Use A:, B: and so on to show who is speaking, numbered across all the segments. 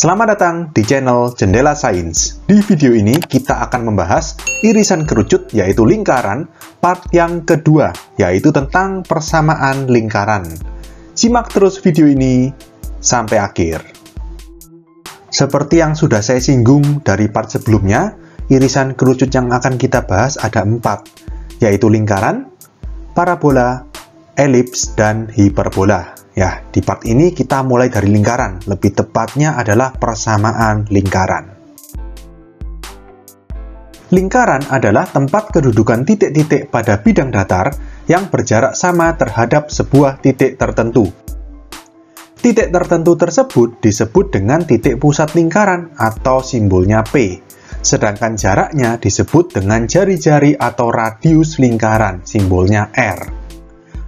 A: Selamat datang di channel Jendela Sains. Di video ini kita akan membahas irisan kerucut yaitu lingkaran part yang kedua, yaitu tentang persamaan lingkaran. Simak terus video ini sampai akhir. Seperti yang sudah saya singgung dari part sebelumnya, irisan kerucut yang akan kita bahas ada 4, yaitu lingkaran, parabola, elips, dan hiperbola. Ya, di part ini kita mulai dari lingkaran, lebih tepatnya adalah persamaan lingkaran. Lingkaran adalah tempat kedudukan titik-titik pada bidang datar yang berjarak sama terhadap sebuah titik tertentu. Titik tertentu tersebut disebut dengan titik pusat lingkaran atau simbolnya P, sedangkan jaraknya disebut dengan jari-jari atau radius lingkaran, simbolnya R.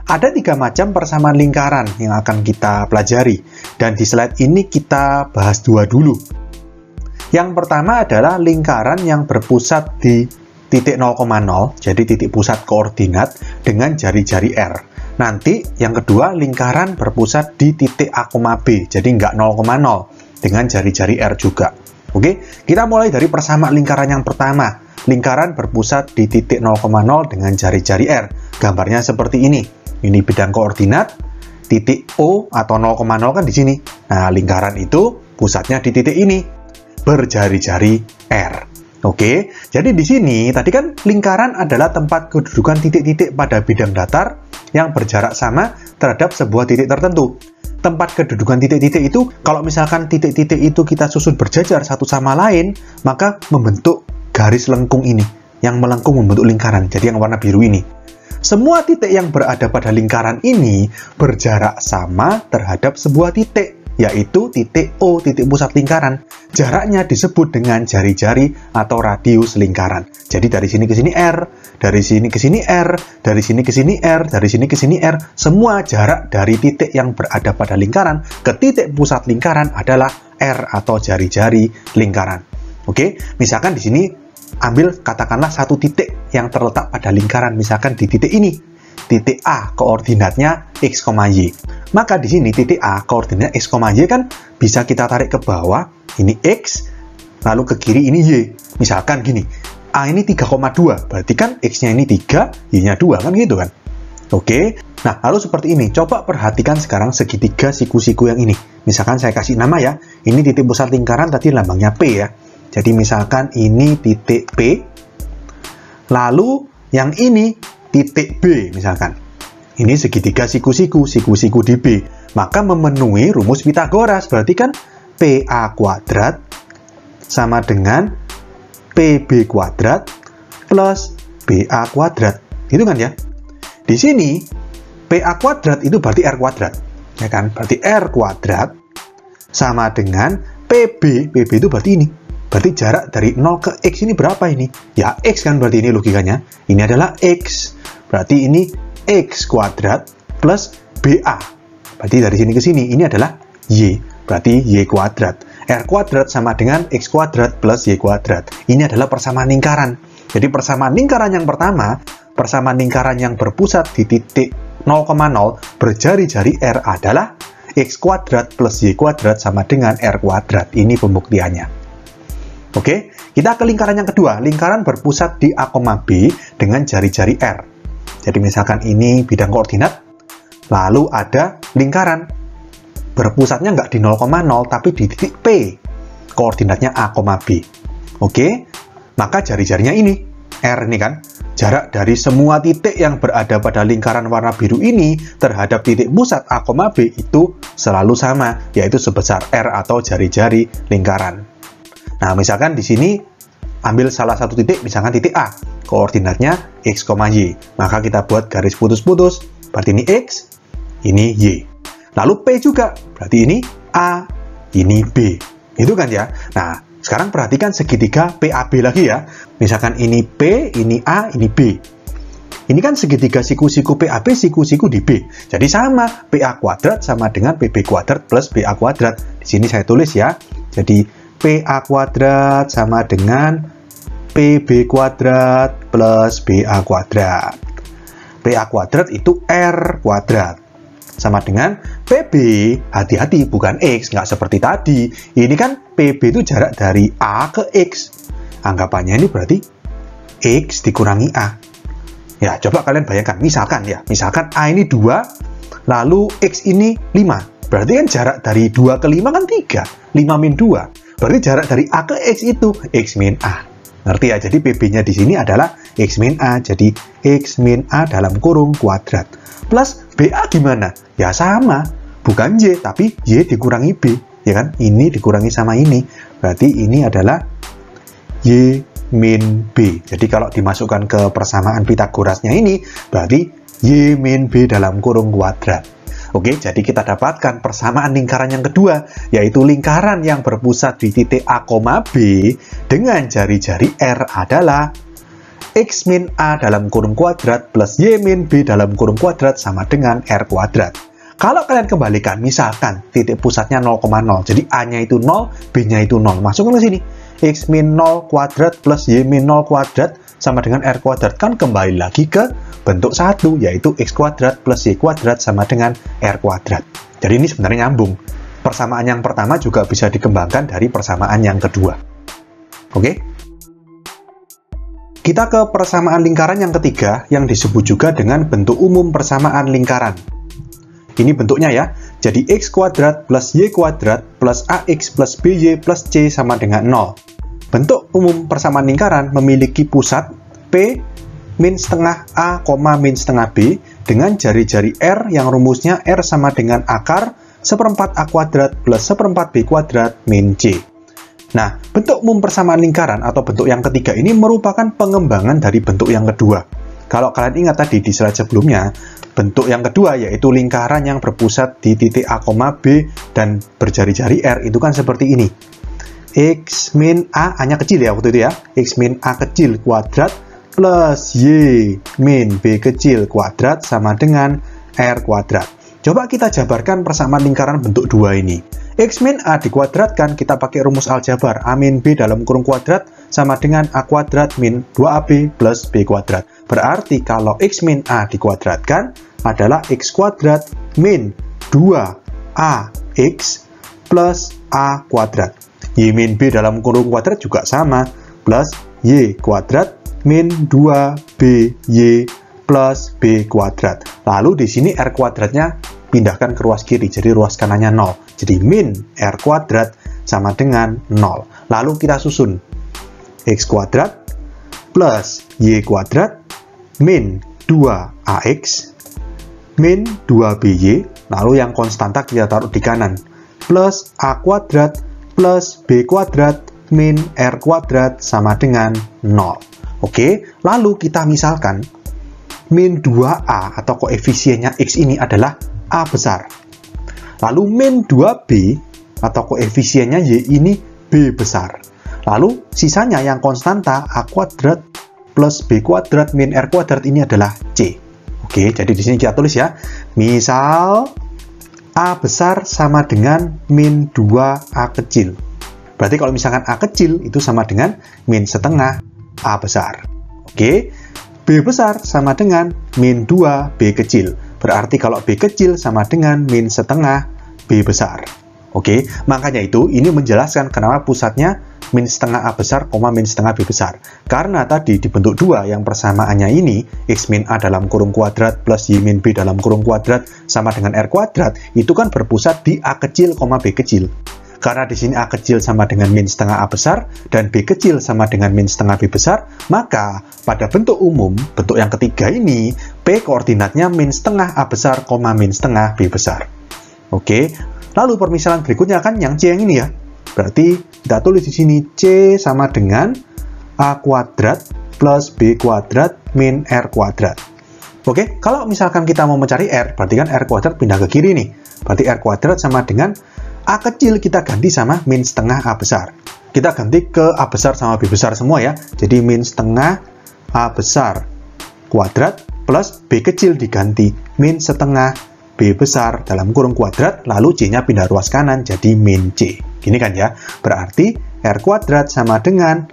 A: Ada 3 macam persamaan lingkaran yang akan kita pelajari, dan di slide ini kita bahas 2 dulu. Yang pertama adalah lingkaran yang berpusat di titik 0,0, jadi titik pusat koordinat dengan jari-jari R. Nanti yang kedua lingkaran berpusat di titik A, B, jadi nggak 0,0 dengan jari-jari R juga. Oke, kita mulai dari persamaan lingkaran yang pertama. Lingkaran berpusat di titik 0,0 dengan jari-jari R. Gambarnya seperti ini. Ini bidang koordinat, titik O atau 0,0 kan di sini. Nah, lingkaran itu pusatnya di titik ini, berjari-jari R. Oke, jadi di sini tadi kan lingkaran adalah tempat kedudukan titik-titik pada bidang datar yang berjarak sama terhadap sebuah titik tertentu. Tempat kedudukan titik-titik itu, kalau misalkan titik-titik itu kita susun berjajar satu sama lain, maka membentuk garis lengkung ini, yang melengkung membentuk lingkaran, jadi yang warna biru ini. Semua titik yang berada pada lingkaran ini berjarak sama terhadap sebuah titik, yaitu titik O, titik pusat lingkaran. Jaraknya disebut dengan jari-jari atau radius lingkaran. Jadi dari sini ke sini R, dari sini ke sini R, dari sini ke sini R, dari sini ke sini R. Semua jarak dari titik yang berada pada lingkaran ke titik pusat lingkaran adalah R atau jari-jari lingkaran. Oke, misalkan di sini ambil katakanlah satu titik yang terletak pada lingkaran, misalkan di titik ini, titik A koordinatnya X, Y. Maka di sini titik A koordinat X, Y kan bisa kita tarik ke bawah, ini X, lalu ke kiri ini Y. Misalkan gini, A ini 3,2, berarti kan X-nya ini 3, Y-nya 2, kan gitu kan? Oke, nah lalu seperti ini, coba perhatikan sekarang segitiga siku-siku yang ini. Misalkan saya kasih nama ya, ini titik pusat lingkaran, tadi lambangnya P ya. Jadi misalkan ini titik P, lalu yang ini titik B misalkan. Ini segitiga siku-siku, siku-siku di B. Maka memenuhi rumus Pythagoras, berarti kan PA kuadrat sama dengan PB kuadrat plus BA kuadrat. Gitu kan ya? Di sini PA kuadrat itu berarti R kuadrat. Ya kan? Berarti R kuadrat sama dengan PB. PB itu berarti ini. Berarti jarak dari 0 ke X ini berapa ini? Ya, X kan berarti ini logikanya. Ini adalah X. Berarti ini X kuadrat plus BA. Berarti dari sini ke sini, ini adalah Y. Berarti Y kuadrat. R kuadrat sama dengan X kuadrat plus Y kuadrat. Ini adalah persamaan lingkaran. Jadi persamaan lingkaran yang pertama, persamaan lingkaran yang berpusat di titik 0,0 berjari-jari R adalah X kuadrat plus Y kuadrat sama dengan R kuadrat. Ini pembuktiannya. Oke, kita ke lingkaran yang kedua. Lingkaran berpusat di A, B dengan jari-jari R. Jadi misalkan ini bidang koordinat, lalu ada lingkaran. Berpusatnya nggak di 0,0, tapi di titik P. Koordinatnya A, B. Oke, maka jari-jarinya ini, R ini kan. Jarak dari semua titik yang berada pada lingkaran warna biru ini terhadap titik pusat A, B itu selalu sama, yaitu sebesar R atau jari-jari lingkaran. Nah, misalkan di sini ambil salah satu titik, misalkan titik A, koordinatnya X, Y. Maka kita buat garis putus-putus, berarti ini X, ini Y. Lalu P juga, berarti ini A, ini B. Itu kan ya? Nah, sekarang perhatikan segitiga PAB lagi ya. Misalkan ini P, ini A, ini B. Ini kan segitiga siku-siku PAB, siku-siku di B. Jadi sama, PA kuadrat sama dengan PB kuadrat plus BA kuadrat. Di sini saya tulis ya. Jadi PA kuadrat sama dengan PB kuadrat plus BA kuadrat. PA kuadrat itu R kuadrat. sama dengan PB. Hati-hati, bukan X, nggak seperti tadi. ini kan PB itu jarak dari A ke X. Anggapannya ini berarti X dikurangi A. Ya, coba kalian bayangkan, misalkan A ini 2, lalu X ini 5. Berarti kan jarak dari 2 ke 5 kan 3. 5 min 2. Berarti jarak dari A ke X itu X min A. Ngerti ya? Jadi PB-nya di sini adalah X min A. Jadi X min A dalam kurung kuadrat. Plus BA gimana? Ya sama. Bukan Y, tapi Y dikurangi B. Ya kan? Ini dikurangi sama ini. Berarti ini adalah Y min B. Jadi kalau dimasukkan ke persamaan Pitagorasnya ini, berarti Y min B dalam kurung kuadrat. Oke, jadi kita dapatkan persamaan lingkaran yang kedua, yaitu lingkaran yang berpusat di titik A, B dengan jari-jari R adalah X min A dalam kurung kuadrat plus Y min B dalam kurung kuadrat sama dengan R kuadrat. Kalau kalian kembalikan, misalkan titik pusatnya 0,0, jadi A-nya itu 0, B-nya itu 0. Masukkan ke sini. X min 0 kuadrat plus Y min 0 kuadrat sama dengan R kuadrat. Kan kembali lagi ke bentuk satu, yaitu X kuadrat plus Y kuadrat sama dengan R kuadrat. Jadi ini sebenarnya nyambung. Persamaan yang pertama juga bisa dikembangkan dari persamaan yang kedua. Oke? Kita ke persamaan lingkaran yang ketiga, yang disebut juga dengan bentuk umum persamaan lingkaran. Ini bentuknya ya. Jadi X kuadrat plus Y kuadrat plus AX plus BY plus C sama dengan 0. Bentuk umum persamaan lingkaran memiliki pusat P min setengah A, min setengah B dengan jari-jari R yang rumusnya R sama dengan akar seperempat A kuadrat plus seperempat B kuadrat min C. Nah, bentuk umum persamaan lingkaran atau bentuk yang ketiga ini merupakan pengembangan dari bentuk yang kedua. Kalau kalian ingat tadi di slide sebelumnya, bentuk yang kedua yaitu lingkaran yang berpusat di titik A, B dan berjari-jari R itu kan seperti ini. X min A, A-nya kecil ya waktu itu ya. X min A kecil kuadrat plus Y min B kecil kuadrat sama dengan R kuadrat. Coba kita jabarkan persamaan lingkaran bentuk dua ini. X min A dikuadratkan, kita pakai rumus aljabar. A min B dalam kurung kuadrat sama dengan A kuadrat min 2AB plus B kuadrat. Berarti kalau X min A dikuadratkan adalah X kuadrat min 2AX plus A kuadrat. Y min B dalam kurung kuadrat juga sama, plus Y kuadrat min 2BY plus B kuadrat. Lalu di sini R kuadratnya pindahkan ke ruas kiri, jadi ruas kanannya 0. Jadi min R kuadrat sama dengan 0. Lalu kita susun X kuadrat plus Y kuadrat min 2AX min 2BY, lalu yang konstanta kita taruh di kanan, plus A kuadrat plus B kuadrat min R kuadrat sama dengan 0. Oke, lalu kita misalkan min 2A atau koefisiennya X ini adalah A besar. Lalu min 2B atau koefisiennya Y ini B besar. Lalu sisanya yang konstanta A kuadrat plus B kuadrat min R kuadrat ini adalah C. Oke, jadi di sini kita tulis ya. Misal A besar sama dengan min 2A kecil. Berarti kalau misalkan A kecil itu sama dengan min setengah A besar. Oke, B besar sama dengan min 2B kecil. Berarti kalau B kecil sama dengan min setengah B besar. Oke, makanya itu ini menjelaskan kenapa pusatnya min setengah A besar, min setengah B besar. Karena tadi di bentuk 2 yang persamaannya ini, X min A dalam kurung kuadrat plus Y min B dalam kurung kuadrat sama dengan R kuadrat, itu kan berpusat di A kecil, B kecil. Karena di sini A kecil sama dengan min setengah A besar, dan B kecil sama dengan min setengah B besar, maka pada bentuk umum, bentuk yang ketiga ini, P koordinatnya min setengah A besar, min setengah B besar. Oke, lalu permisalan berikutnya kan yang C yang ini ya. Berarti kita tulis di sini C sama dengan A kuadrat plus B kuadrat min R kuadrat. Oke, kalau misalkan kita mau mencari R, berarti kan R kuadrat pindah ke kiri nih. Berarti R kuadrat sama dengan A kecil kita ganti sama min setengah A besar. Kita ganti ke A besar sama B besar semua ya. Jadi min setengah A besar kuadrat plus B kecil diganti min setengah B besar dalam kurung kuadrat, lalu C-nya pindah ruas kanan jadi min C. Gini kan ya, berarti R kuadrat sama dengan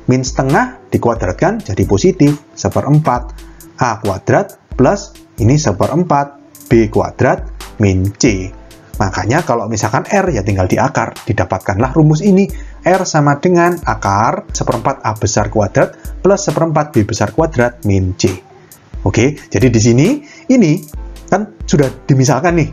A: min setengah dikuadratkan jadi positif, seperempat A kuadrat plus ini seperempat B kuadrat min C. Makanya kalau misalkan R ya tinggal diakar, didapatkanlah rumus ini. R sama dengan akar seperempat A besar kuadrat plus seperempat B besar kuadrat min C. Oke, jadi di sini ini kan sudah dimisalkan nih.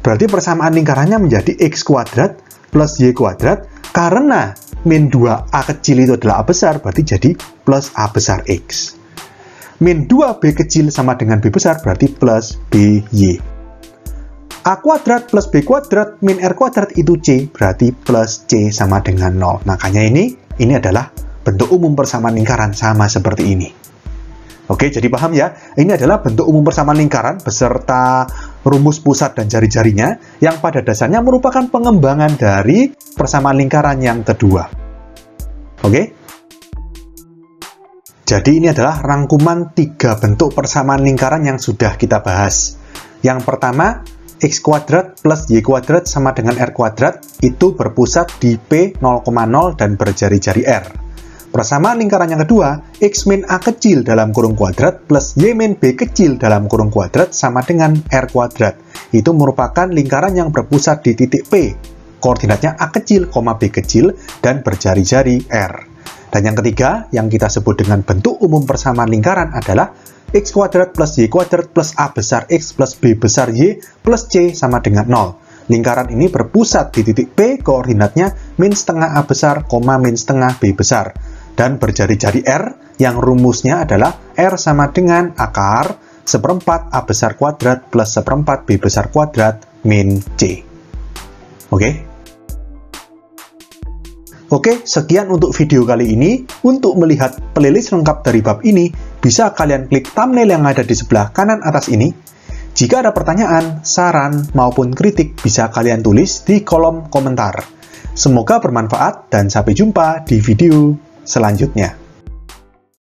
A: Berarti persamaan lingkarannya menjadi X kuadrat plus Y kuadrat, karena min 2A kecil itu adalah A besar, berarti jadi plus A besar X. Min 2B kecil sama dengan B besar, berarti plus BY. A kuadrat plus B kuadrat min R kuadrat itu C, berarti plus C sama dengan 0. Makanya ini adalah bentuk umum persamaan lingkaran sama seperti ini. Oke, jadi paham ya? Ini adalah bentuk umum persamaan lingkaran beserta rumus pusat dan jari-jarinya yang pada dasarnya merupakan pengembangan dari persamaan lingkaran yang kedua. Oke? Jadi ini adalah rangkuman 3 bentuk persamaan lingkaran yang sudah kita bahas. Yang pertama, X kuadrat plus Y kuadrat sama dengan R kuadrat itu berpusat di P 0,0 dan berjari-jari R. Persamaan lingkaran yang kedua, X min A kecil dalam kurung kuadrat plus Y min B kecil dalam kurung kuadrat sama dengan R kuadrat. Itu merupakan lingkaran yang berpusat di titik P. Koordinatnya A kecil, B kecil, dan berjari-jari R. Dan yang ketiga, yang kita sebut dengan bentuk umum persamaan lingkaran adalah X kuadrat plus Y kuadrat plus A besar X plus B besar Y plus C sama dengan 0. Lingkaran ini berpusat di titik P, koordinatnya min setengah A besar, min setengah B besar. Dan berjari-jari R, yang rumusnya adalah R sama dengan akar seperempat A besar kuadrat plus seperempat B besar kuadrat min C. Oke? Oke, sekian untuk video kali ini. Untuk melihat playlist lengkap dari bab ini, bisa kalian klik thumbnail yang ada di sebelah kanan atas ini. Jika ada pertanyaan, saran, maupun kritik, bisa kalian tulis di kolom komentar. Semoga bermanfaat dan sampai jumpa di video selanjutnya.